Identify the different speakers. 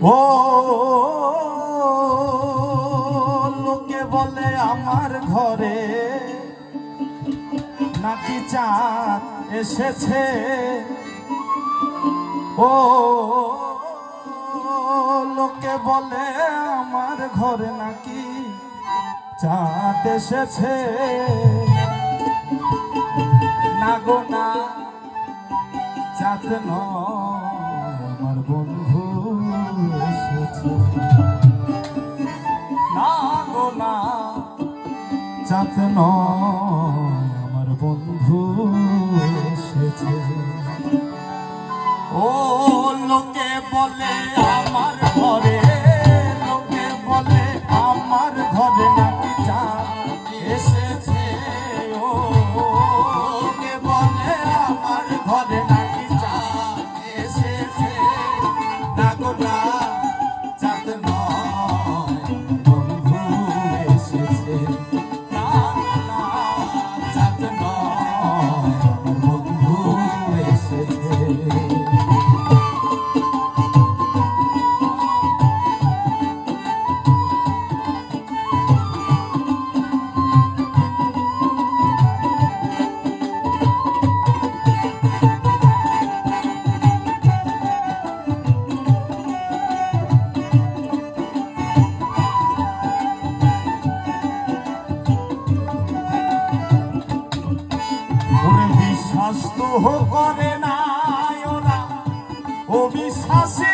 Speaker 1: ও লোকে বলে আমার ঘরে নাকি চাঁদ এসেছে, ও লোকে বলে আমার ঘরে নাকি চাঁদ এসেছে। না গো না, চাঁদ নয় আমার বন্ধু এসেছে। না গো না, চাঁদ নয় আমার বন্ধু এসেছে। ও লোকে বলে আমার ঘরে, লোকে বলে আমার ঘরে নাকি চাঁদ এসেছে। ও লোকে বলে আমার ঘরে নাকি চাঁদ এসেছে। না গো না, চাঁদ নয় বন্ধু এসেছে। না না, চাঁদ নয় বন্ধু এসেছে। বিশ্বাস তো করে না ওরা, অবিশ্বাসে